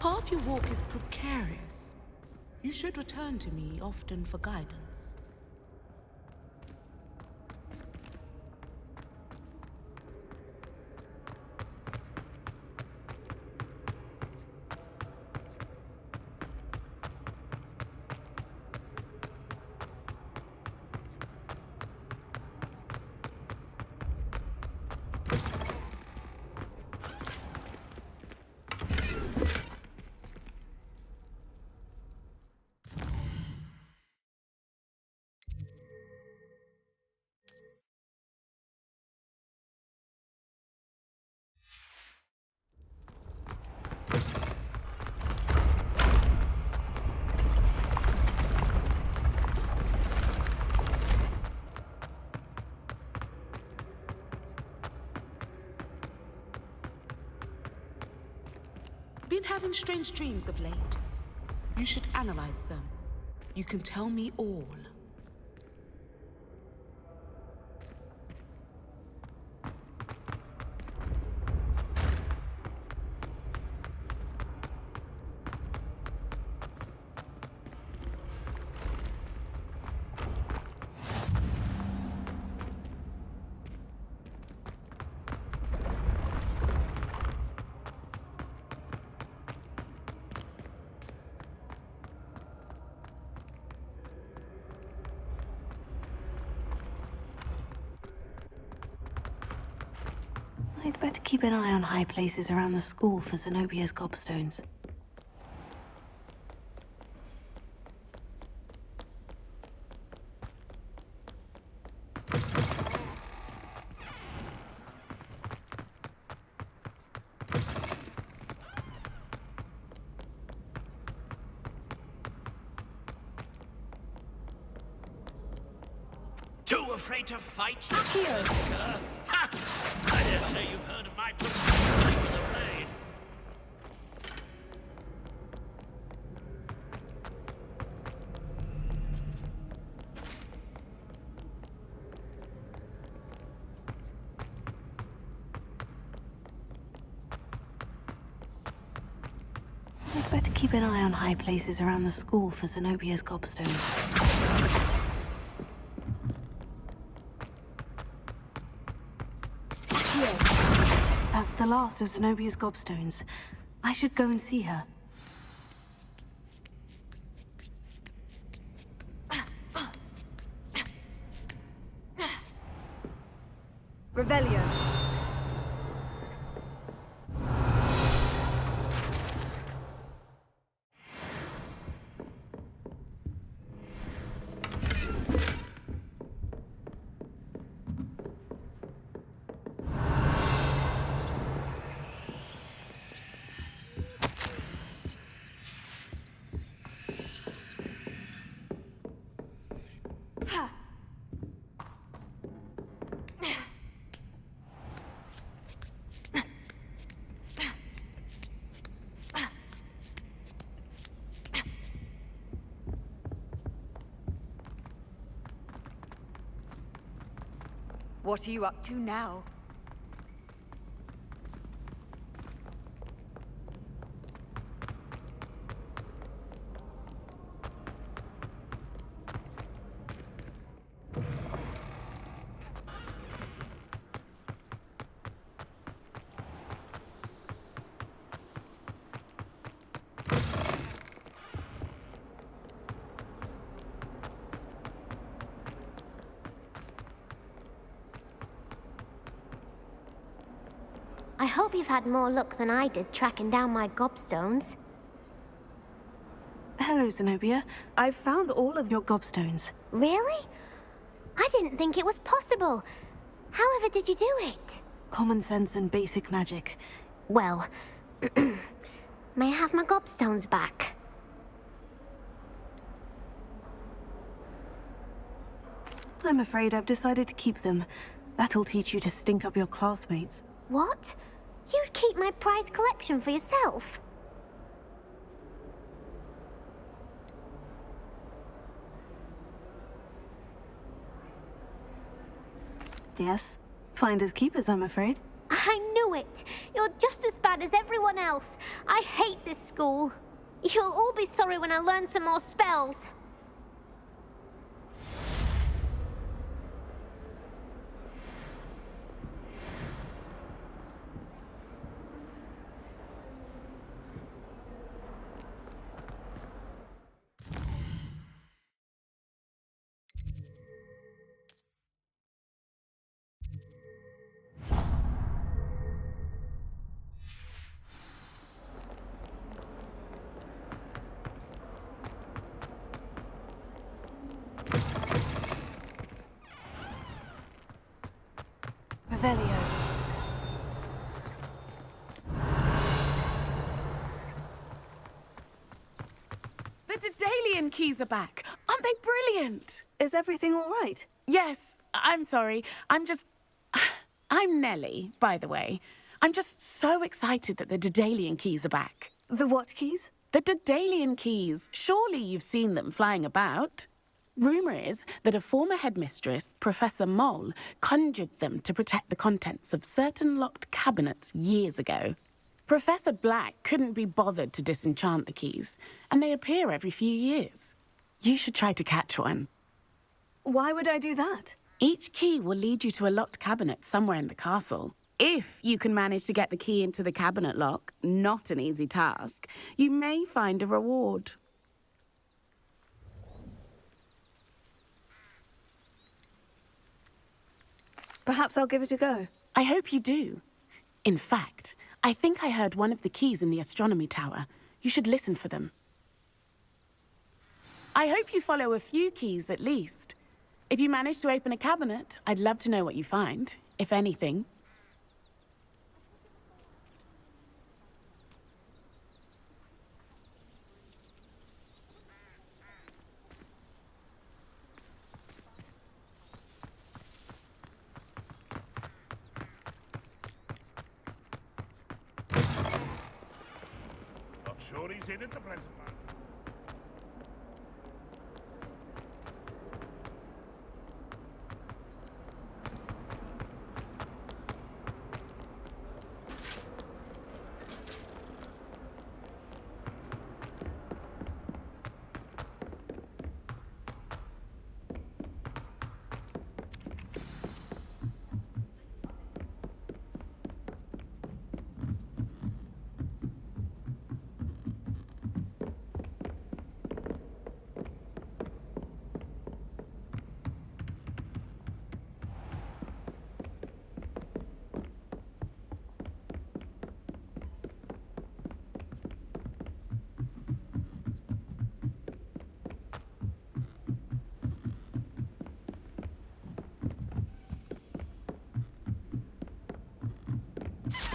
path you walk is precarious. You should return to me often for guidance. Been having strange dreams of late. You should analyze them. You can tell me all. I'd better keep an eye on high places around the school for Zenobia's gobstones. Too afraid to fight? Here. Ha! I dare say you've heard of my professional with the raid. I'd better keep an eye on high places around the school for Zenobia's gobstones. That's the last of Zenobia's gobstones. I should go and see her. Revelio. What are you up to now? I hope you've had more luck than I did tracking down my gobstones. Hello, Zenobia. I've found all of your gobstones. Really? I didn't think it was possible. However did you do it? Common sense and basic magic. Well, may I have my gobstones back? I'm afraid I've decided to keep them. That'll teach you to stink up your classmates. What? You'd keep my prized collection for yourself? Yes. Finders keepers, I'm afraid. I knew it! You're just as bad as everyone else. I hate this school. You'll all be sorry when I learn some more spells. Revelio. The Daedalian keys are back. Aren't they brilliant? Is everything all right? Yes, I'm sorry. I'm Nellie, by the way. I'm just so excited that the Daedalian keys are back. The what keys? The Daedalian keys. Surely you've seen them flying about. Rumour is that a former headmistress, Professor Moll, conjured them to protect the contents of certain locked cabinets years ago. Professor Black couldn't be bothered to disenchant the keys, and they appear every few years. You should try to catch one. Why would I do that? Each key will lead you to a locked cabinet somewhere in the castle. If you can manage to get the key into the cabinet lock, not an easy task, you may find a reward. Perhaps I'll give it a go. I hope you do. In fact, I think I heard one of the keys in the astronomy tower. You should listen for them. I hope you follow a few keys at least. If you manage to open a cabinet, I'd love to know what you find, if anything. Not sure he's in at the present moment.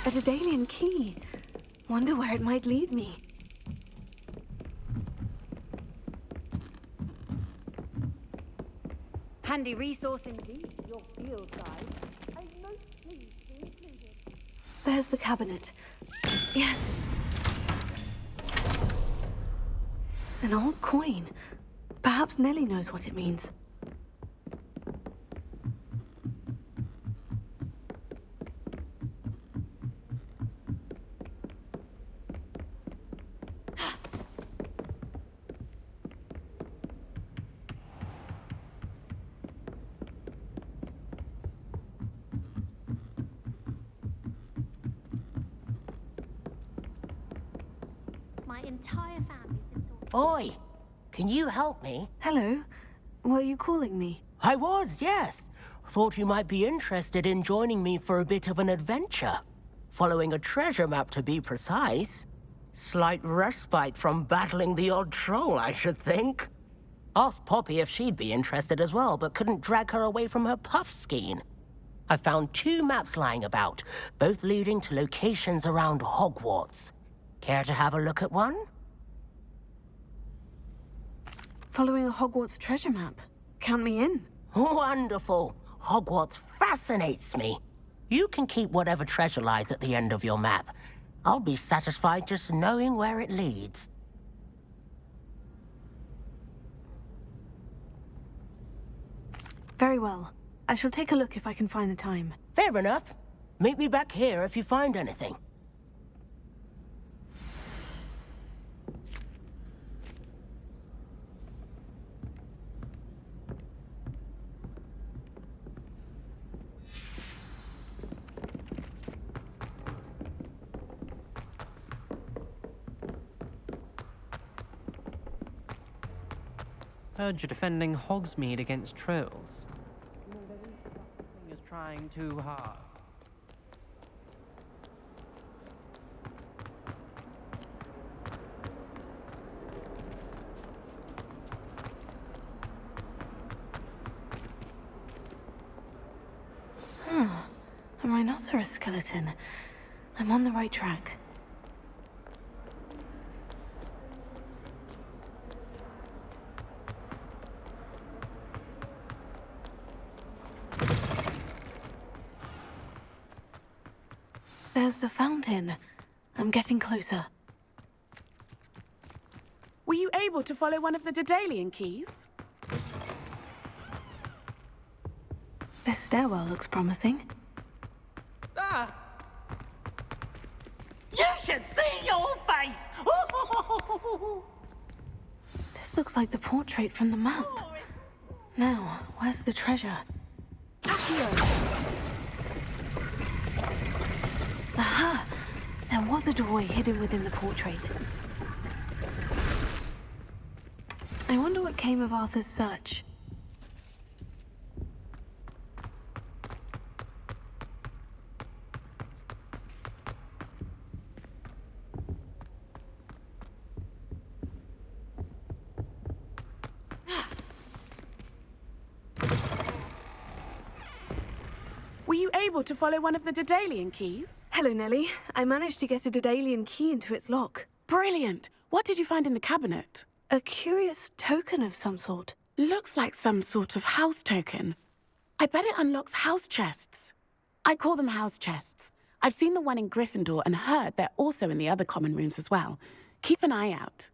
A Daedalian key. Wonder where it might lead me. Handy resource indeed, your field guide. I'm most pleased to include it. There's the cabinet. Yes. An old coin. Perhaps Nellie knows what it means. My entire family's been sorted. Oi! Can you help me? Hello. Were you calling me? I was, yes. Thought you might be interested in joining me for a bit of an adventure. Following a treasure map, to be precise. Slight respite from battling the odd troll, I should think. Asked Poppy if she'd be interested as well, but couldn't drag her away from her puff skein. I found 2 maps lying about, both leading to locations around Hogwarts. Care to have a look at one? Following a Hogwarts treasure map. Count me in. Wonderful. Hogwarts fascinates me. You can keep whatever treasure lies at the end of your map. I'll be satisfied just knowing where it leads. Very well. I shall take a look if I can find the time. Fair enough. Meet me back here if you find anything. Heard you're defending Hogsmeade against trolls. Something is trying too hard. A rhinoceros skeleton. I'm on the right track. There's the fountain. I'm getting closer. Were you able to follow one of the Daedalian keys? This stairwell looks promising. Ah! You should see your face! This looks like the portrait from the map. Now, where's the treasure? Aha! There was a doorway hidden within the portrait. I wonder what came of Arthur's search. Were you able to follow one of the Daedalian keys? Hello, Nellie. I managed to get a Daedalian key into its lock. Brilliant! What did you find in the cabinet? A curious token of some sort. Looks like some sort of house token. I bet it unlocks house chests. I call them house chests. I've seen the one in Gryffindor and heard they're also in the other common rooms as well. Keep an eye out.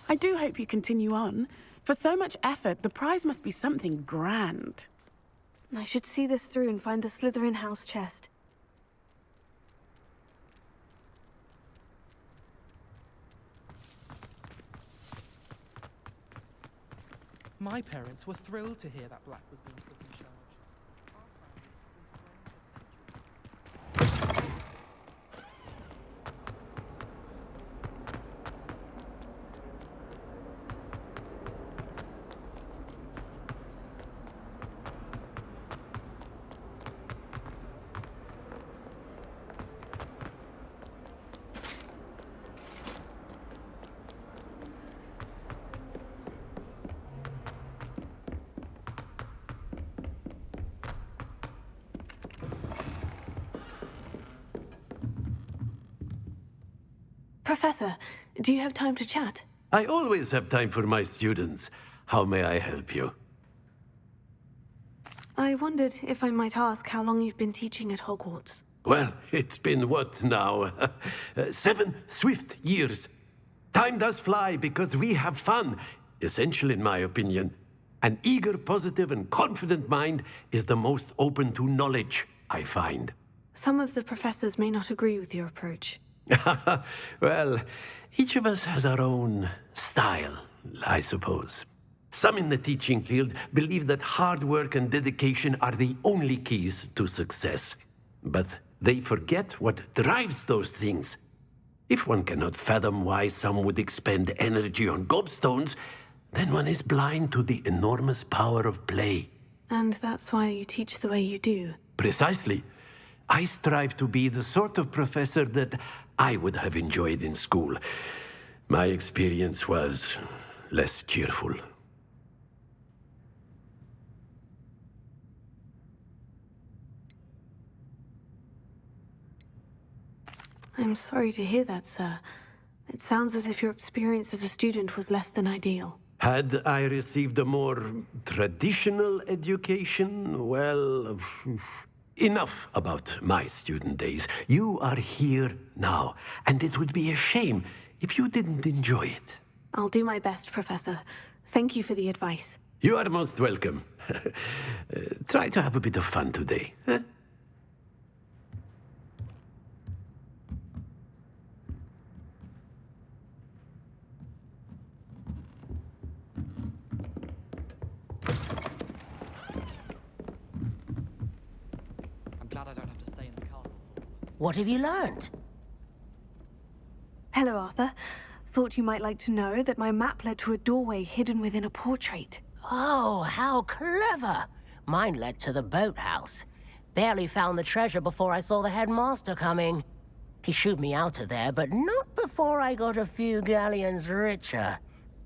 I do hope you continue on. For so much effort, the prize must be something grand. I should see this through and find the Slytherin house chest. My parents were thrilled to hear that Black was being put in charge. Professor, do you have time to chat? I always have time for my students. How may I help you? I wondered if I might ask how long you've been teaching at Hogwarts. Well, it's been what now? 7 swift years. Time does fly because we have fun. Essential in my opinion. An eager, positive, and confident mind is the most open to knowledge, I find. Some of the professors may not agree with your approach. Well, each of us has our own style, I suppose. Some in the teaching field believe that hard work and dedication are the only keys to success. But they forget what drives those things. If one cannot fathom why some would expend energy on gobstones, then one is blind to the enormous power of play. And that's why you teach the way you do. Precisely. I strive to be the sort of professor that I would have enjoyed in school. My experience was less cheerful. I'm sorry to hear that, sir. It sounds as if your experience as a student was less than ideal. Had I received a more traditional education, well, enough about my student days. You are here now, and it would be a shame if you didn't enjoy it. I'll do my best, Professor. Thank you for the advice. You are most welcome. Try to have a bit of fun today. Huh? I'm glad I don't have to stay in the castle. What have you learned? Hello, Arthur. Thought you might like to know that my map led to a doorway hidden within a portrait. Oh, how clever! Mine led to the boathouse. Barely found the treasure before I saw the headmaster coming. He shooed me out of there, but not before I got a few galleons richer.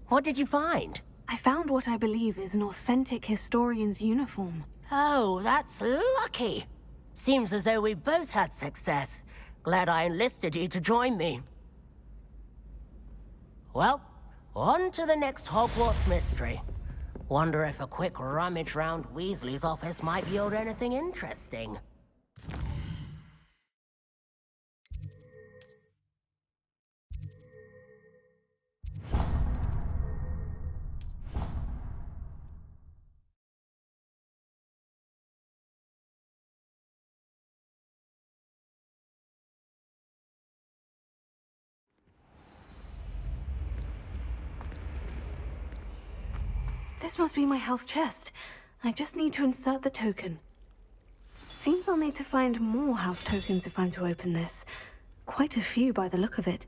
What did you find? I found what I believe is an authentic historian's uniform. Oh, that's lucky. Seems as though we both had success. Glad I enlisted you to join me. Well, on to the next Hogwarts mystery. Wonder if a quick rummage round Weasley's office might yield anything interesting. This must be my house chest. I just need to insert the token. Seems I'll need to find more house tokens if I'm to open this. Quite a few by the look of it.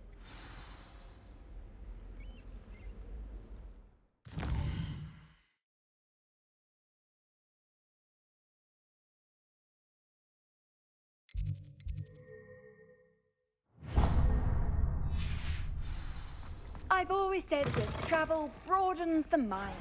I've always said that travel broadens the mind.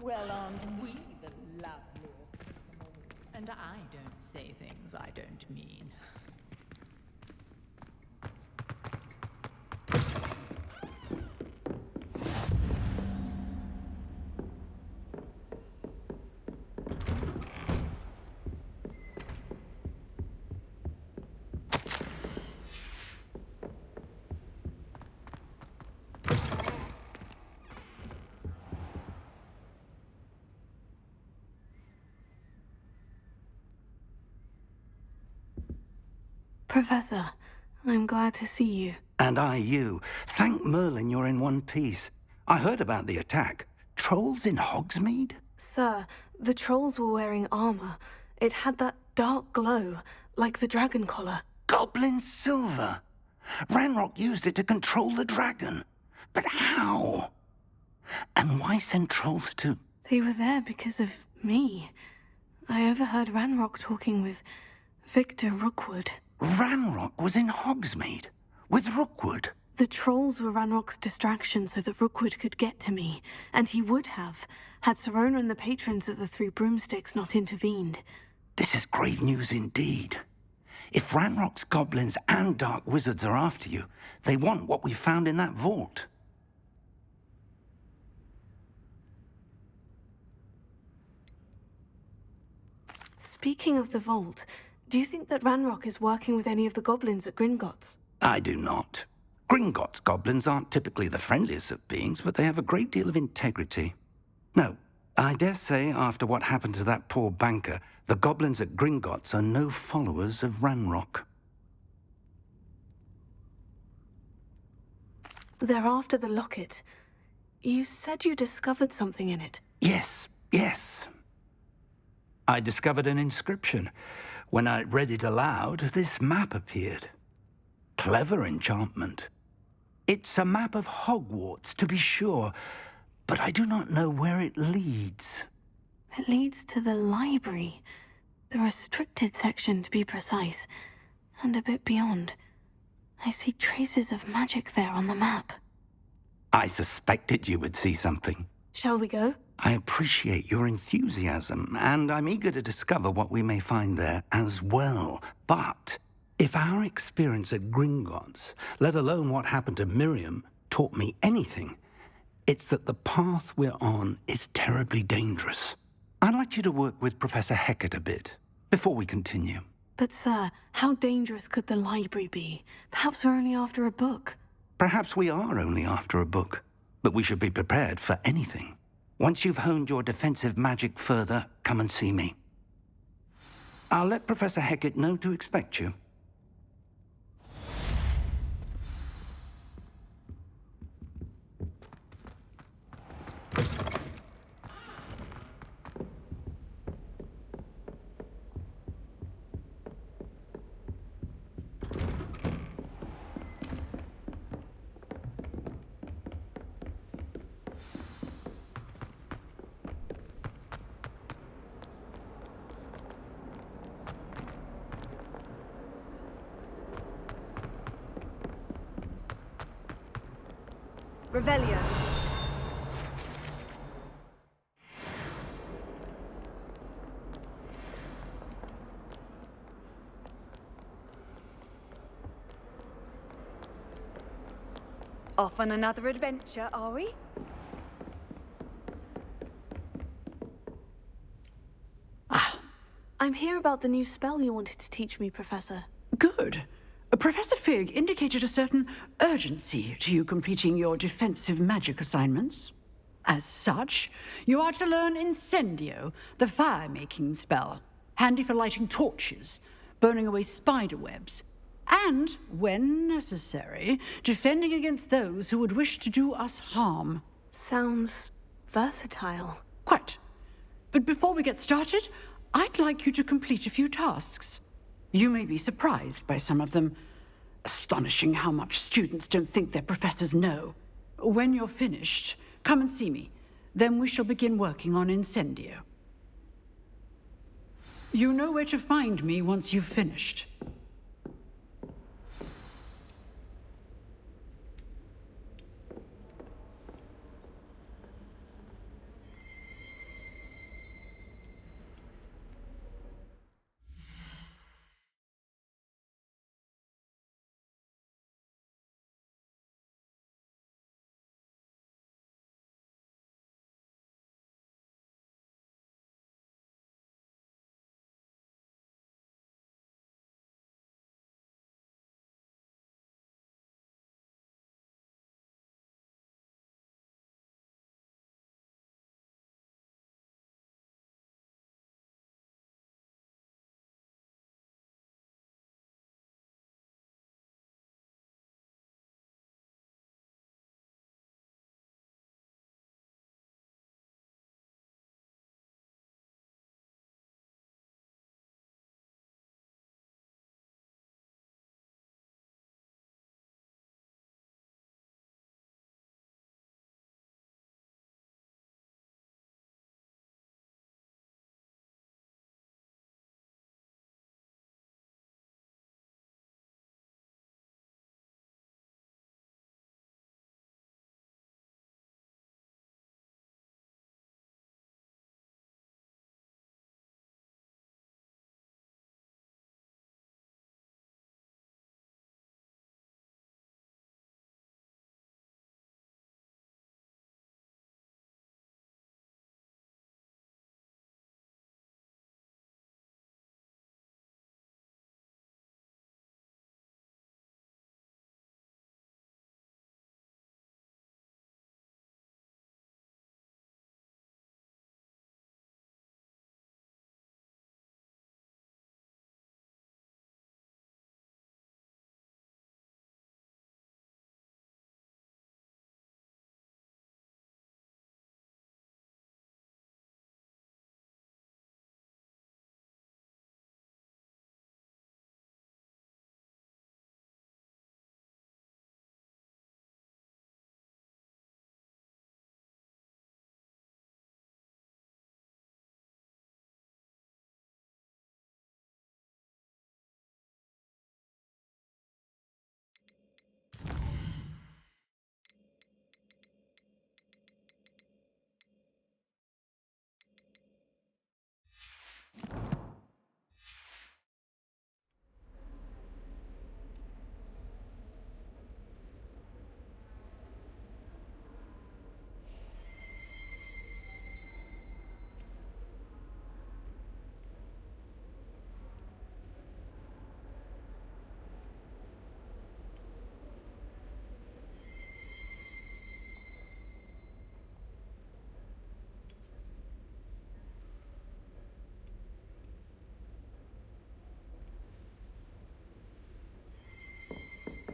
Well, aren't we the lovely? And I don't say things I don't mean. Professor, I'm glad to see you. And I you. Thank Merlin you're in one piece. I heard about the attack. Trolls in Hogsmeade? Sir, the trolls were wearing armor. It had that dark glow, like the dragon collar. Goblin silver. Ranrock used it to control the dragon. But how? And why send trolls to... They were there because of me. I overheard Ranrock talking with Victor Rookwood. Ranrock was in Hogsmeade? With Rookwood? The trolls were Ranrock's distraction so that Rookwood could get to me. And he would have, had Sirona and the patrons at the Three Broomsticks not intervened. This is grave news indeed. If Ranrock's goblins and dark wizards are after you, they want what we found in that vault. Speaking of the vault, do you think that Ranrock is working with any of the goblins at Gringotts? I do not. Gringotts goblins aren't typically the friendliest of beings, but they have a great deal of integrity. No, I dare say after what happened to that poor banker, the goblins at Gringotts are no followers of Ranrock. They're after the locket. You said you discovered something in it. Yes. I discovered an inscription. When I read it aloud, this map appeared. Clever enchantment. It's a map of Hogwarts, to be sure, but I do not know where it leads. It leads to the library. The restricted section, to be precise. And a bit beyond. I see traces of magic there on the map. I suspected you would see something. Shall we go? I appreciate your enthusiasm, and I'm eager to discover what we may find there as well. But if our experience at Gringotts, let alone what happened to Miriam, taught me anything, it's that the path we're on is terribly dangerous. I'd like you to work with Professor Hecat a bit, before we continue. But sir, how dangerous could the library be? Perhaps we're only after a book. Perhaps we are only after a book, but we should be prepared for anything. Once you've honed your defensive magic further, come and see me. I'll let Professor Hecat know to expect you. Revelio. Off on another adventure, are we? I'm here about the new spell you wanted to teach me, Professor. Good. Professor Fig indicated a certain urgency to you completing your defensive magic assignments. As such, you are to learn Incendio, the fire-making spell, handy for lighting torches, burning away spider webs, and, when necessary, defending against those who would wish to do us harm. Sounds versatile. Quite. But before we get started, I'd like you to complete a few tasks. You may be surprised by some of them. Astonishing how much students don't think their professors know. When you're finished, come and see me. Then we shall begin working on Incendio. You know where to find me once you've finished.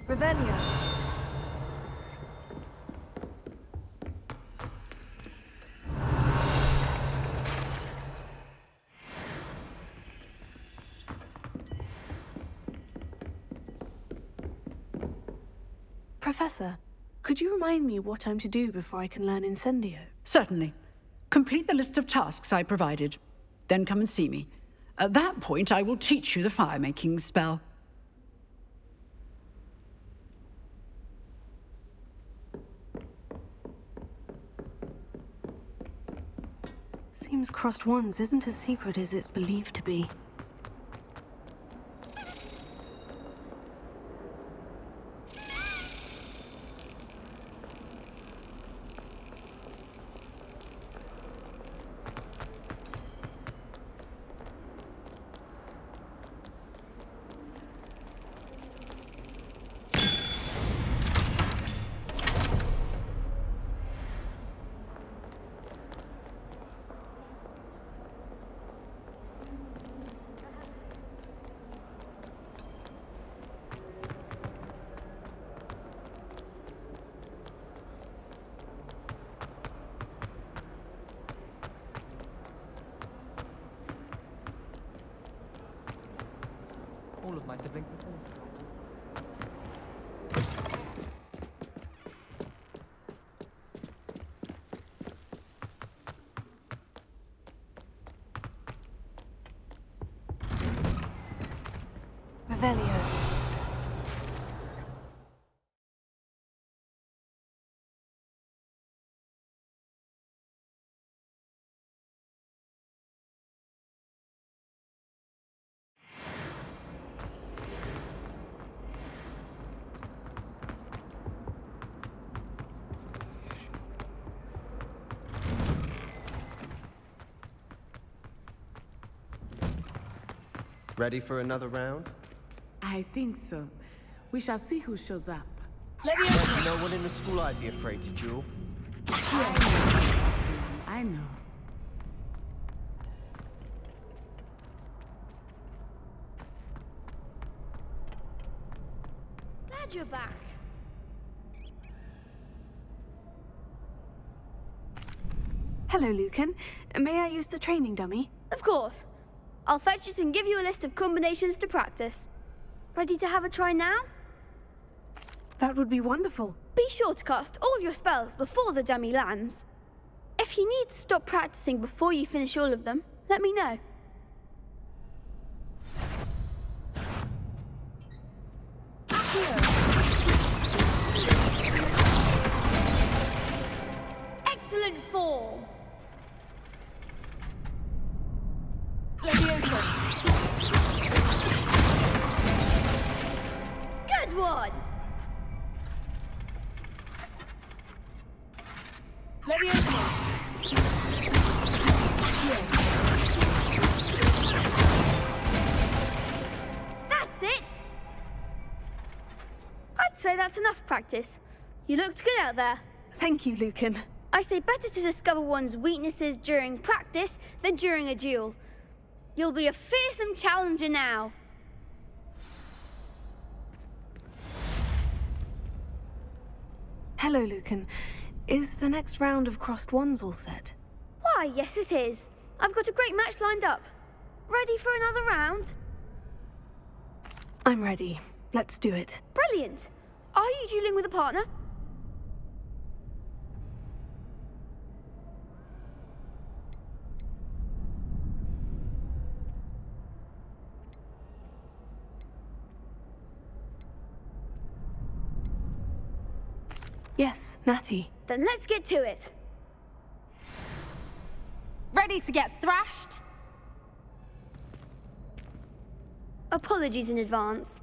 Revelio. Professor, could you remind me what I'm to do before I can learn Incendio? Certainly. Complete the list of tasks I provided. Then come and see me. At that point, I will teach you the fire-making spell. Seems Crossed Wands isn't as secret as it's believed to be. All of my siblings are born. Revelio. Ready for another round? I think so. We shall see who shows up. There's no one in the school I'd be afraid to duel. I know. Glad you're back. Hello, Lucan. May I use the training dummy? Of course. I'll fetch it and give you a list of combinations to practice. Ready to have a try now? That would be wonderful. Be sure to cast all your spells before the dummy lands. If you need to stop practicing before you finish all of them, let me know. Excellent form. Good one! That's it! I'd say that's enough practice. You looked good out there. Thank you, Lucan. I say better to discover one's weaknesses during practice than during a duel. You'll be a fearsome challenger now. Hello, Lucan. Is the next round of Crossed Wands all set? Why, yes it is. I've got a great match lined up. Ready for another round? I'm ready. Let's do it. Brilliant. Are you dueling with a partner? Yes, Natty. Then let's get to it. Ready to get thrashed? Apologies in advance.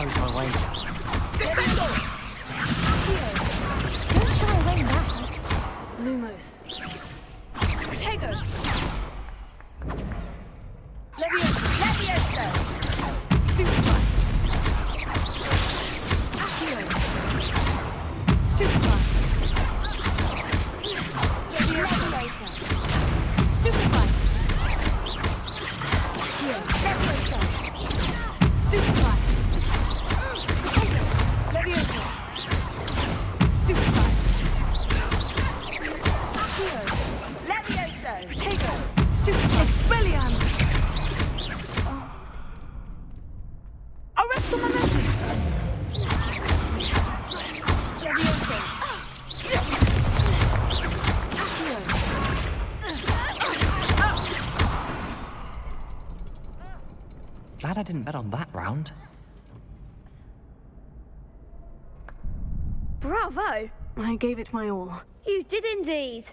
goes my wager. Don't shy away now. Lumos. Protego! Leviosa! Stupefy! Accio! Stupefy! Leviosa! Stupefy! Accio! Leviosa! Stupefy! Protego! Leviosa! Stupefy! Accio! Leviosa! Protego! Stupefy! Expelliarmus! Arrest the momentum! Leviosa! Accio! Glad I didn't bet on that round. Bravo! I gave it my all. You did indeed.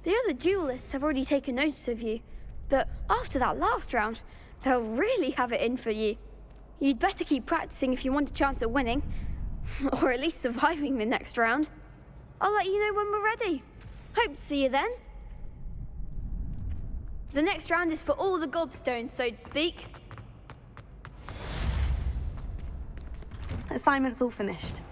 The other duelists have already taken notice of you, but after that last round, they'll really have it in for you. You'd better keep practicing if you want a chance at winning, or at least surviving the next round. I'll let you know when we're ready. Hope to see you then. The next round is for all the gobstones, so to speak. Assignment's all finished.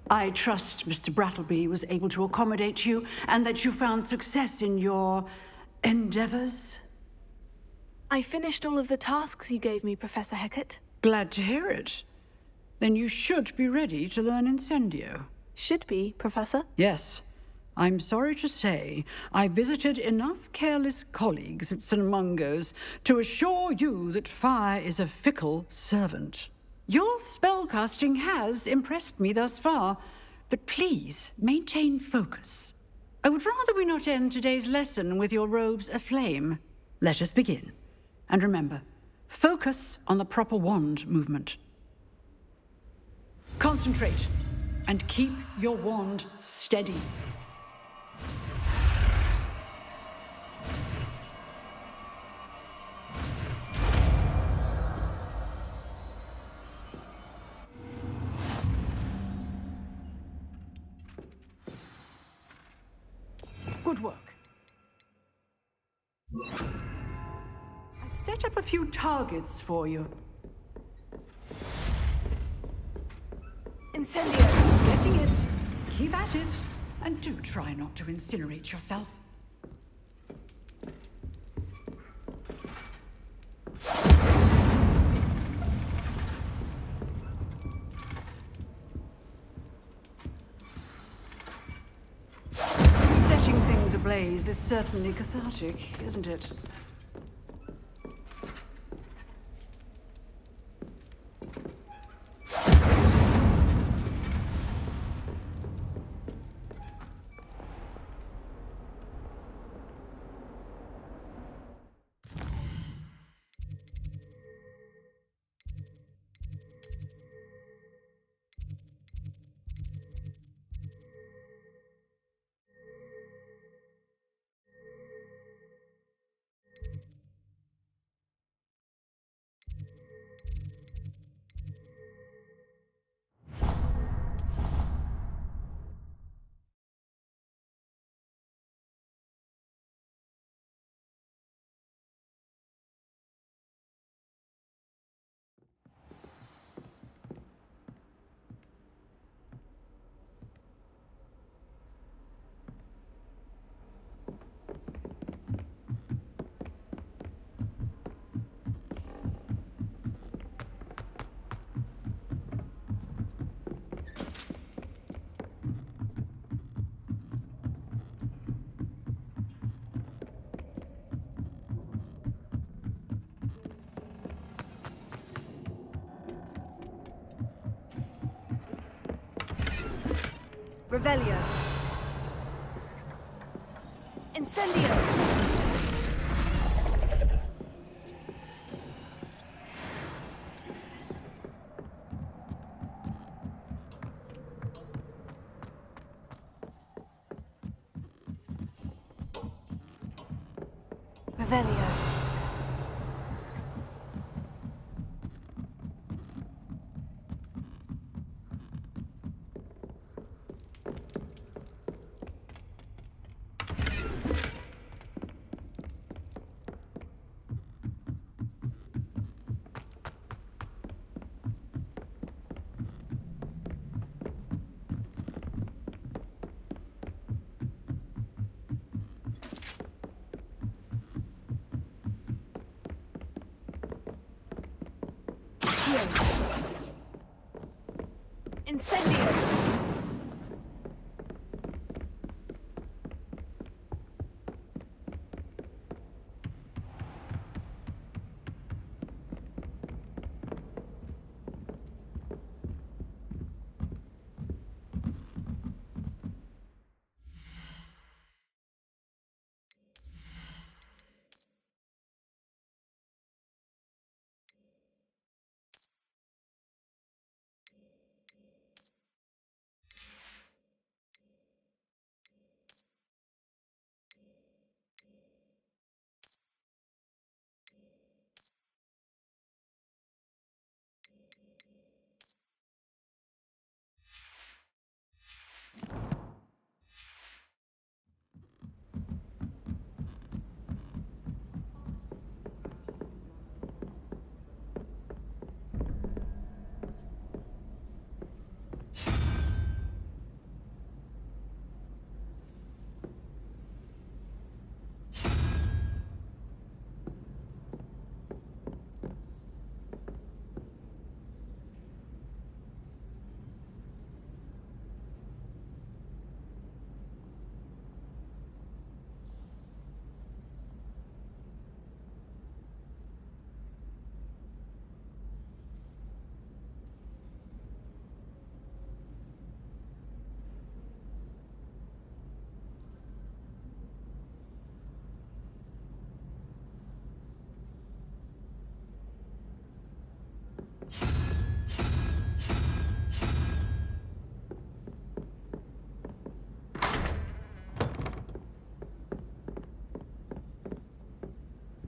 I trust Mr. Brattleby was able to accommodate you and that you found success in your endeavors. I finished all of the tasks you gave me, Professor Hecat. Glad to hear it. Then you should be ready to learn Incendio. Should be, Professor. Yes. I'm sorry to say, I visited enough careless colleagues at St. Mungo's to assure you that fire is a fickle servant. Your spellcasting has impressed me thus far, but please maintain focus. I would rather we not end today's lesson with your robes aflame. Let us begin. And remember, focus on the proper wand movement. Concentrate and keep your wand steady. Good work. I've set up a few targets for you. Incendio! Getting it. Keep at it. And do try not to incinerate yourself. Setting things ablaze is certainly cathartic, isn't it? Revelio. Incendio. Revelio. Incendio!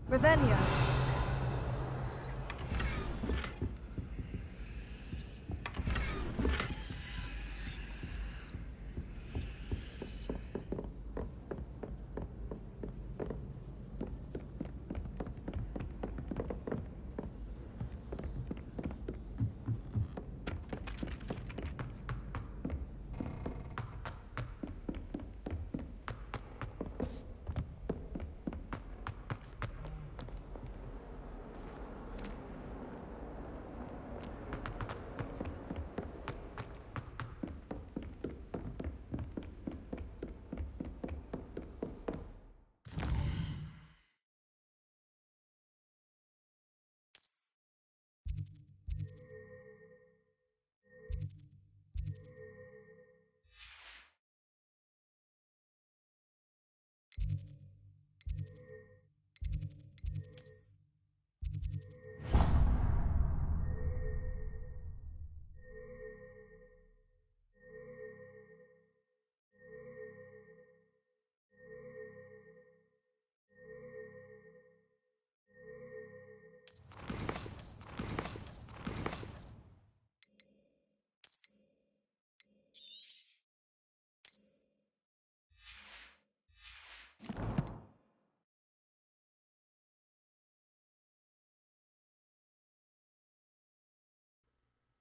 Revelio.